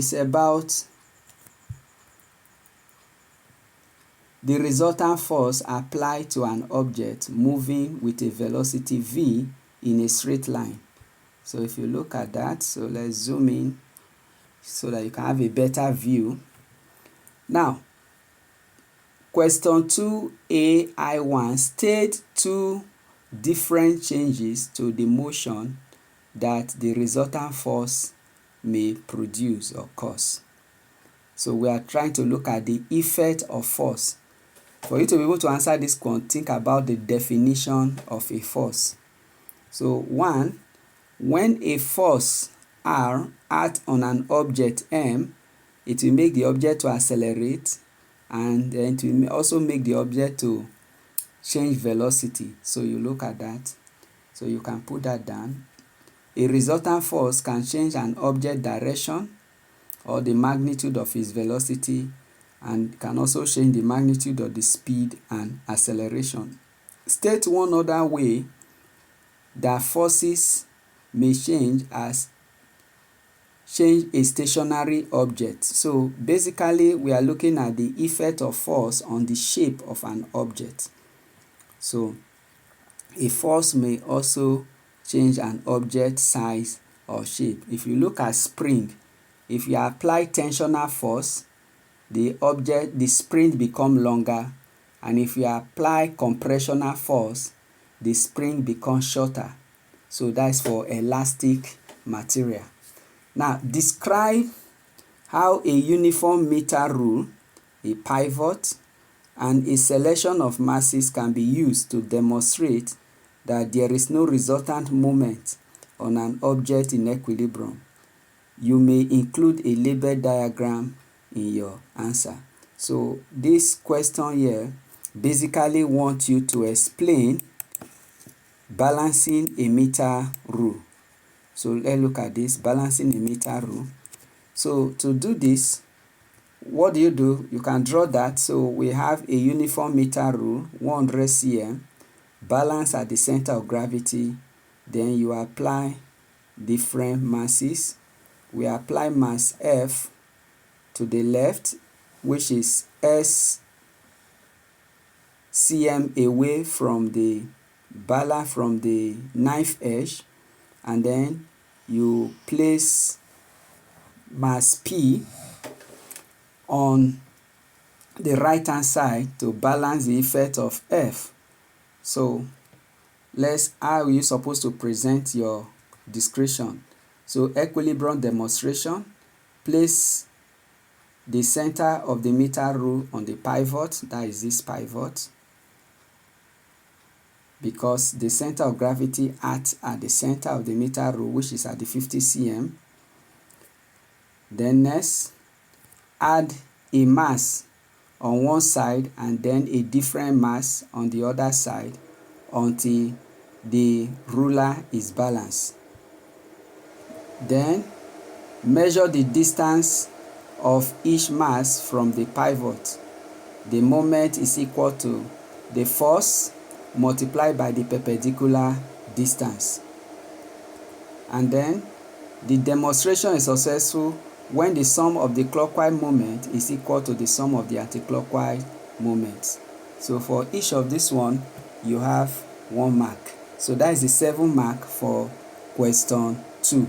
is about the resultant force applied to an object moving with a velocity v in a straight line. So if you look at that, so let's zoom in so that you can have a better view. Now, question 2AI1 state two different changes to the motion that the resultant force may produce or cause. So we are trying to look at the effect of force. For you to be able to answer this one, think about the definition of a force. So 1, when a force R acts on an object M, it will make the object to accelerate, and then it will also make the object to change velocity. So you look at that. So you can put that down. A resultant force can change an object direction or the magnitude of its velocity, and can also change the magnitude of the speed and acceleration. State one other way that forces may change as change a stationary object. So basically we are looking at the effect of force on the shape of an object. So a force may also change an object size or shape. If you look at spring, if you apply tensional force, the spring become longer, and if you apply compressional force, the spring becomes shorter. So that's for elastic material. Now describe how a uniform meter rule, a pivot, and a selection of masses can be used to demonstrate that there is no resultant moment on an object in equilibrium. You may include a label diagram in your answer. So this question here basically wants you to explain balancing a meter rule. So let's look at this, balancing a meter rule. So to do this, what do? You can draw that. So we have a uniform meter rule, 100 cm, balance at the center of gravity. Then you apply different masses. We apply mass F to the left, which is S cm away from the balance from the knife edge, and then you place mass P on the right hand side to balance the effect of F. So how are you supposed to present your description? So equilibrium demonstration, place the center of the meter rule on the pivot, that is this pivot, because the center of gravity acts at the center of the meter rule, which is at the 50 cm. Then next, add a mass on one side and then a different mass on the other side until the ruler is balanced. Then measure the distance of each mass from the pivot. The moment is equal to the force multiplied by the perpendicular distance. And then the demonstration is successful when the sum of the clockwise moment is equal to the sum of the anticlockwise moments. So for each of this one, you have 1 mark. So that is the 7 mark for question 2.